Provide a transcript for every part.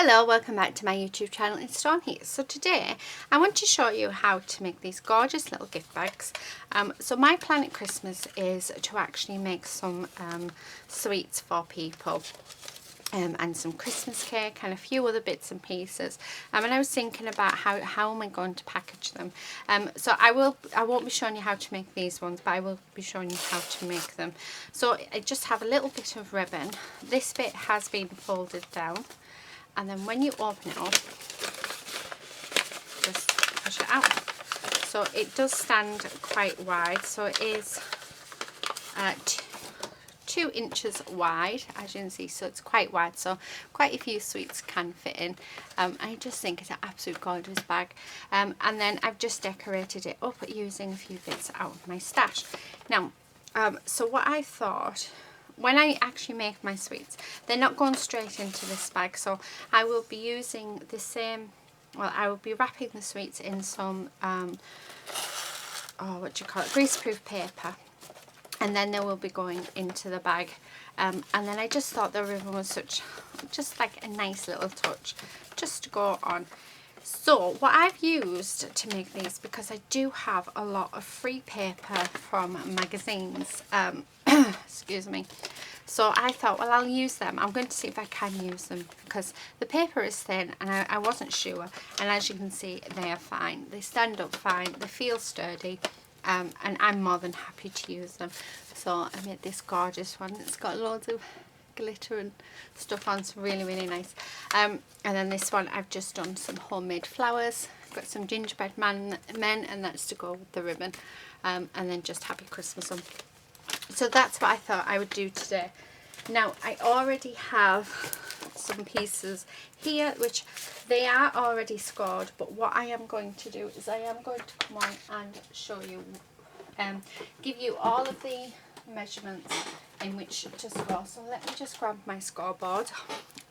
Hello, welcome back to my YouTube channel. It's Dawn here. So today I want to show you how to make these gorgeous little gift bags. So my plan at Christmas is to actually make some sweets for people. And some Christmas cake and a few other bits and pieces. And I was thinking about how am I going to package them. So I won't be showing you how to make these ones, but I will be showing you how to make them. So I just have a little bit of ribbon. This bit has been folded down, and then when you open it up, just push it out. So it does stand quite wide. So it is 2 inches wide, as you can see, so it's quite wide, so quite a few sweets can fit in. I just think it's an absolute gorgeous bag. And then I've just decorated it up using a few bits out of my stash. Now, so what I thought, when I actually make my sweets, they're not going straight into this bag, so I will be using the same, well, I will be wrapping the sweets in some, greaseproof paper. And then they will be going into the bag. And then I just thought the ribbon was just like a nice little touch just to go on. So what I've used to make these, because I do have a lot of free paper from magazines, excuse me, so I thought, well, I'll use them. I'm going to see if I can use them because the paper is thin and I wasn't sure. And as you can see, they are fine. They stand up fine. They feel sturdy. And I'm more than happy to use them. So I made this gorgeous one. It's got loads of glitter and stuff on. It's really, really nice. And then this one, I've just done some homemade flowers. Got some gingerbread men, and that's to go with the ribbon. And then just Happy Christmas on. So that's what I thought I would do today. Now, I already have some pieces here, which they are already scored, but what I am going to do is I am going to come on and show you, give you all of the measurements in which to score. So let me just grab my scoreboard.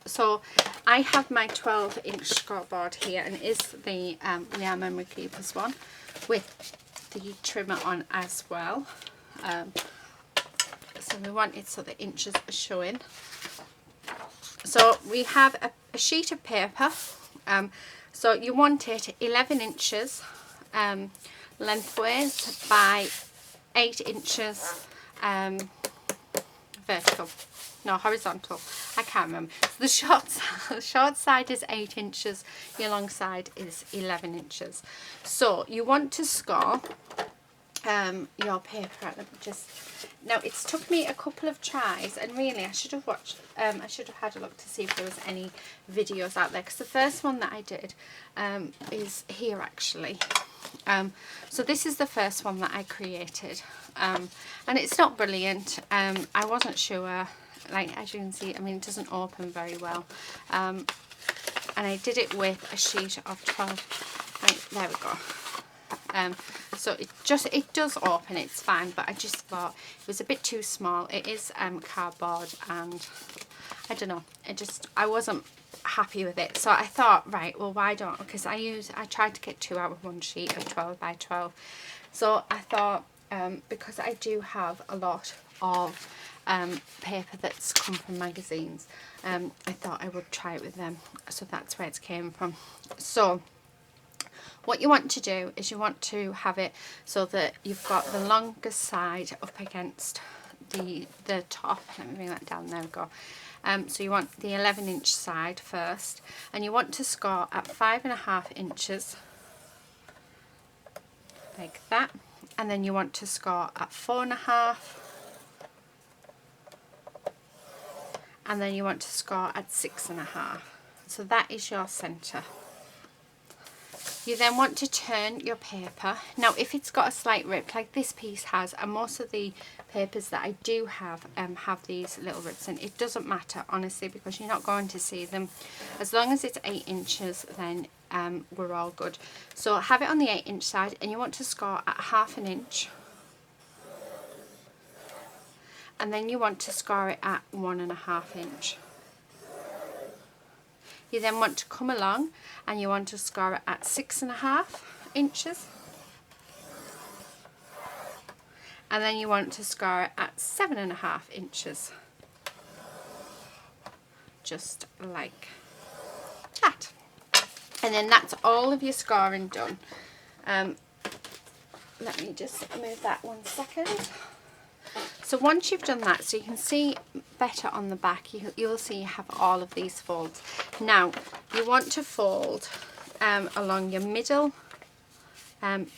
So I have my 12-inch scoreboard here, and it is the We Are Memory Keepers one with the trimmer on as well. So we want it so the inches are showing. So we have a sheet of paper. So you want it 11 inches lengthways by 8 inches vertical. No, horizontal. I can't remember. So the short side is 8 inches. Your long side is 11 inches. So you want to score your paper. Now it's took me a couple of tries, and really I should have watched, I should have had a look to see if there was any videos out there, because the first one that I did is here actually. So this is the first one that I created, and it's not brilliant. I wasn't sure, like as you can see, I mean it doesn't open very well, and I did it with a sheet of 12, right, there we go. So it does open, it's fine, but I just thought it was a bit too small. It is cardboard, and I don't know, I wasn't happy with it. So I thought, right, well, why don't, because I tried to get 2 out of 1 sheet of 12 by 12. So I thought, because I do have a lot of paper that's come from magazines, I thought I would try it with them. So that's where it came from. So what you want to do is you want to have it so that you've got the longest side up against the top. Let me bring that down, there we go. So you want the 11-inch side first, and you want to score at 5.5 inches, like that. And then you want to score at 4.5, and then you want to score at 6.5. So that is your centre. You then want to turn your paper. Now if it's got a slight rip like this piece has, and most of the papers that I do have these little rips in, it doesn't matter honestly, because you're not going to see them. As long as it's 8 inches, then we're all good. So have it on the 8-inch side, and you want to score at 1/2 inch, and then you want to score it at 1.5 inch. You then want to come along and you want to score it at 6.5 inches, and then you want to score it at 7.5 inches, just like And then that's all of your scoring done. Let me just move that 1 second. So once you've done that, so you can see better on the back, you'll see you have all of these folds. Now you want to fold along your middle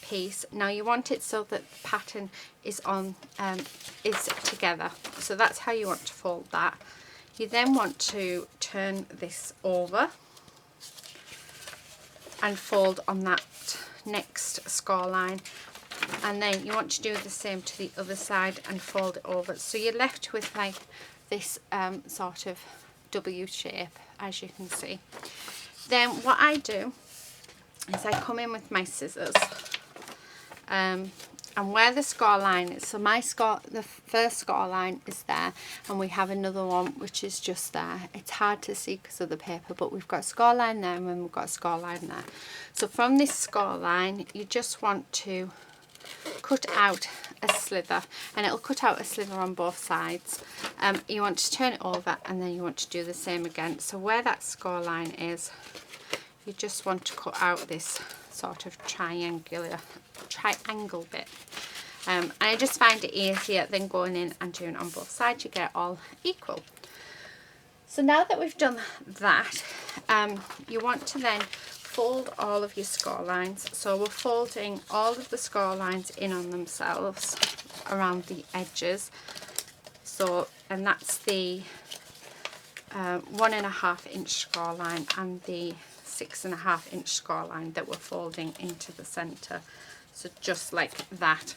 piece. Now you want it so that the pattern is together. So that's how you want to fold that. You then want to turn this over and fold on that next score line, and then you want to do the same to the other side and fold it over, so you're left with like this sort of W shape, as you can see. Then what I do is I come in with my scissors and where the score line is, so the first score line is there, and we have another one which is just there. It's hard to see because of the paper, but we've got a score line there and then we've got a score line there. So from this score line you just want to cut out a slither, and it'll cut out a slither on both sides. You want to turn it over and then you want to do the same again. So where that score line is, you just want to cut out this sort of triangle bit, and I just find it easier than going in and doing it on both sides. You get it all equal. So now that we've done that, you want to then fold all of your score lines. So we're folding all of the score lines in on themselves around the edges. So, and that's the 1.5 inch score line and the 6.5 inch score line that we're folding into the center. So just like that.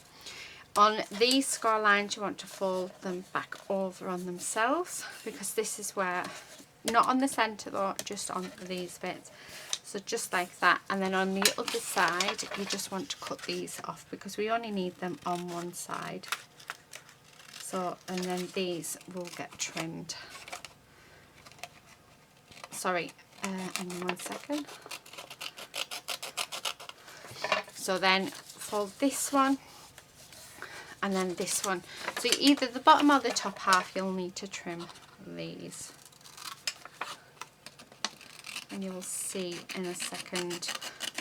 On these score lines you want to fold them back over on themselves, because this is where, not on the center though, just on these bits. So just like that. And then on the other side you just want to cut these off because we only need them on one side. So, and then these will get trimmed. Sorry, hang on 1 second. So then fold this one and then this one. So either the bottom or the top half you'll need to trim these. And you will see in a second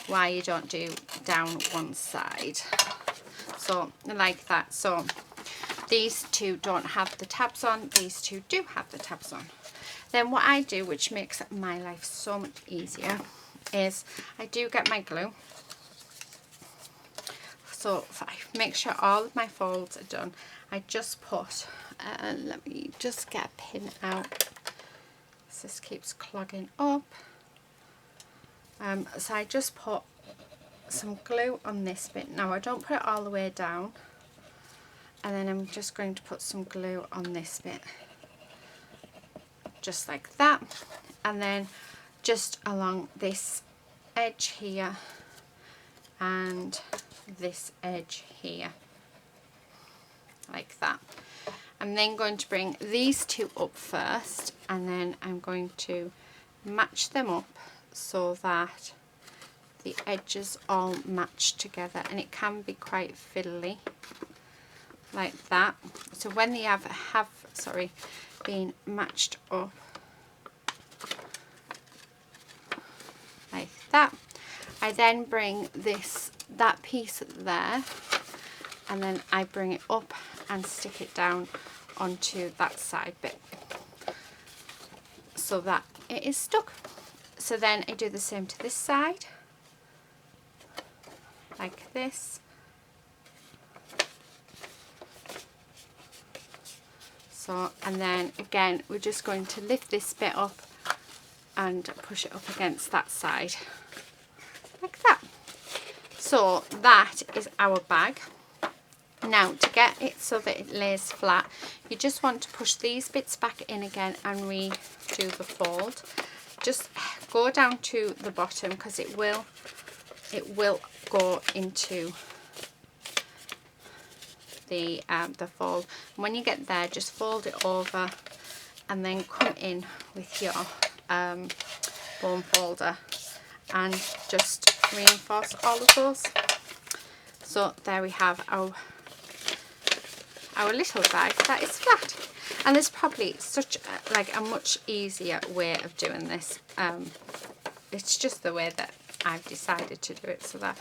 why you don't do down one side. So like that. So these two don't have the tabs on, these two do have the tabs on. Then what I do, which makes my life so much easier, is I do get my glue. So if I make sure all of my folds are done, I just put, let me just get a pin out. This keeps clogging up. So I just put some glue on this bit. Now I don't put it all the way down, and then I'm just going to put some glue on this bit, just like that, and then just along this edge here and this edge here, like that. I'm then going to bring these two up first, and then I'm going to match them up so that the edges all match together, and it can be quite fiddly like that. So when they have been matched up like that, I then bring that piece there, and then I bring it up and stick it down onto that side bit so that it is stuck. So then I do the same to this side, like this. So, and then again we're just going to lift this bit up and push it up against that side, like that. So that is our bag. Now to get it so that it lays flat, you just want to push these bits back in again and redo the fold. Just go down to the bottom because it will go into the fold. And when you get there, just fold it over and then come in with your bone folder and just reinforce all of those. So there we have our little bag that is flat. And there's probably such a much easier way of doing this. it's just the way that I've decided to do it, so that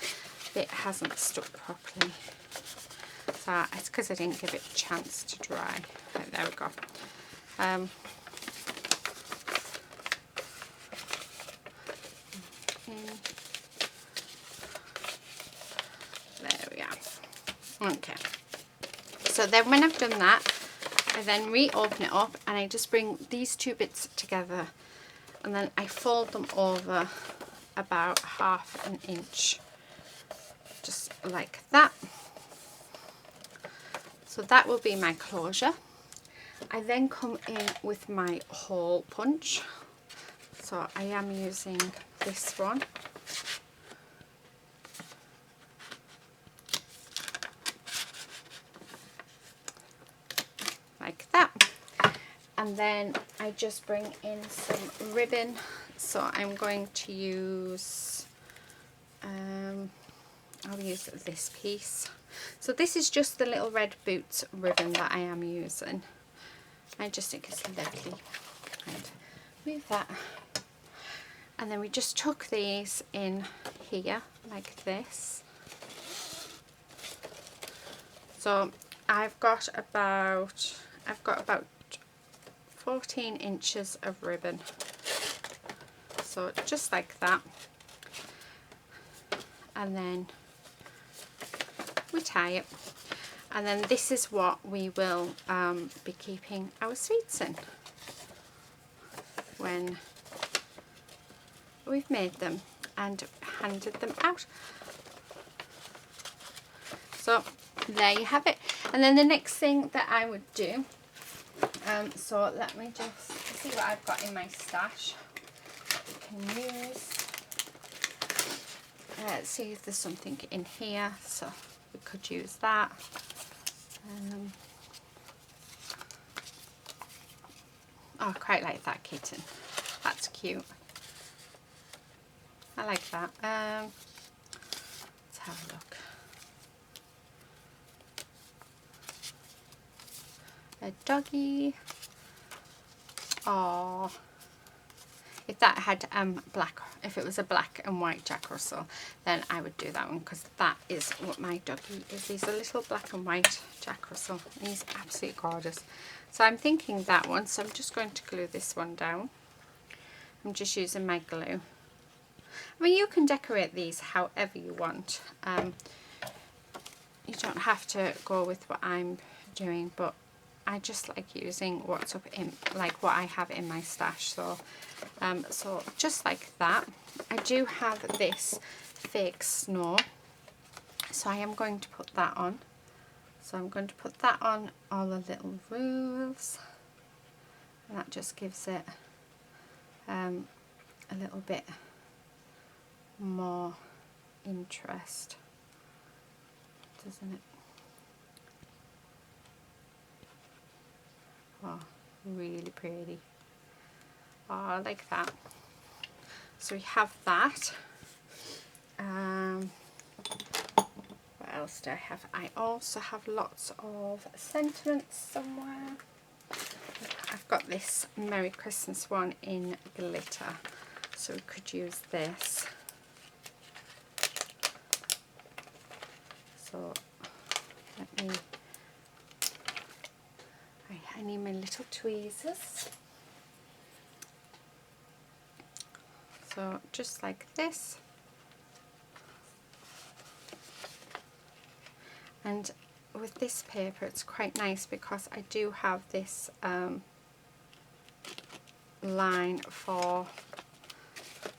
bit hasn't stuck properly. So it's because I didn't give it a chance to dry. Right, there we go. There we are. Okay. So then when I've done that, I then reopen it up and I just bring these two bits together and then I fold them over about 1/2 inch, just like that. So that will be my closure. I then come in with my hole punch. So I am using this one. Like that. And then I just bring in some ribbon. So I'm going to use, I'll use this piece. So this is just the little red boots ribbon that I am using. I just think it's lovely. Right, move that. And then we just tuck these in here like this. So I've got about 14 inches of ribbon. So just like that. And then we tie it. And then this is what we will be keeping our sweets in when we've made them and handed them out. So there you have it. And then the next thing that I would do, so let me just see what I've got in my stash we can use. Let's see if there's something in here, so we could use that. Oh, I quite like that kitten. That's cute. I like that. Let's have a look. A doggy. Oh, if that had if it was a black and white Jack Russell, then I would do that one, because that is what my doggy is. He's a little black and white Jack Russell. He's absolutely gorgeous. So I'm thinking that one. So I'm just going to glue this one down. I'm just using my glue. I mean, you can decorate these however you want. You don't have to go with what I'm doing, but I just like using what's up in, like what I have in my stash. So so just like that. I do have this fake snow, so I am going to put that on. So I'm going to put that on all the little roofs, and that just gives it a little bit more interest, doesn't it? Oh, really pretty. Oh, I like that. So we have that. What else do I have? I also have lots of sentiments somewhere. I've got this Merry Christmas one in glitter, so we could use this. So let me, I need my little tweezers. So just like this. And with this paper it's quite nice because I do have this line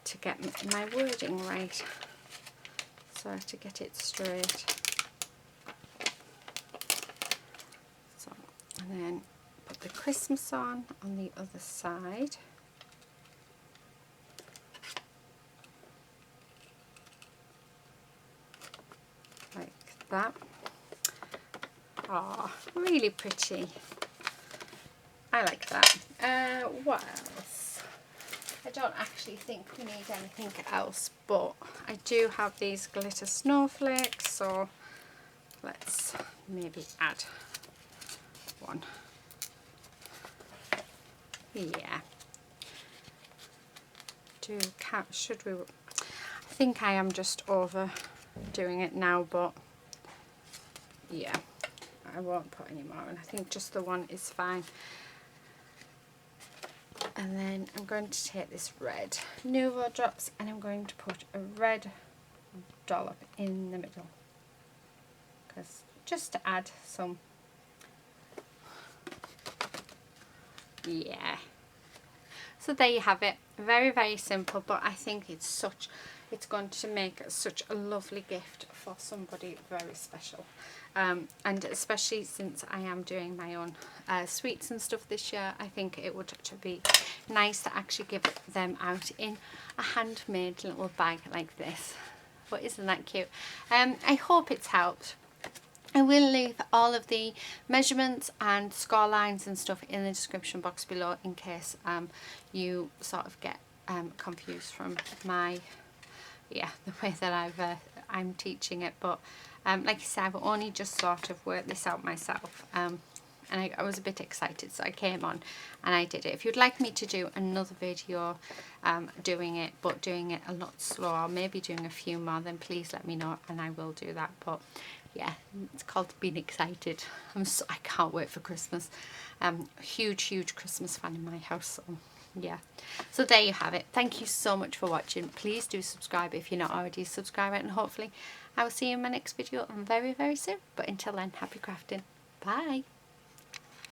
to get my wording right, so I have to get it straight. So, and then put the Christmas on the other side. Like that. Oh, really pretty. I like that. What else? I don't actually think we need anything else, but I do have these glitter snowflakes, so let's maybe add one. Yeah. should we? I think I am just overdoing it now, but yeah, I won't put any more, and I think just the one is fine. And then I'm going to take this red Nuvo drops and I'm going to put a red dollop in the middle, because just to add some, yeah. So there you have it. Very, very simple, but I think it's going to make such a lovely gift for somebody very special. And especially since I am doing my own sweets and stuff this year, I think it would be nice to actually give them out in a handmade little bag like this. But isn't that cute? I hope it's helped. I will leave all of the measurements and score lines and stuff in the description box below, in case you sort of get confused from my, yeah, the way that I'm teaching it. But like I said, I've only just sort of worked this out myself, and I was a bit excited, so I came on and I did it. If you'd like me to do another video doing it, but doing it a lot slower, maybe doing a few more, then please let me know and I will do that. But yeah, it's called being excited. I can't wait for Christmas. Huge Christmas fan in my house, so yeah. So there you have it. Thank you so much for watching. Please do subscribe if you're not already subscribed, and hopefully I will see you in my next video very, very soon. But until then, happy crafting. Bye.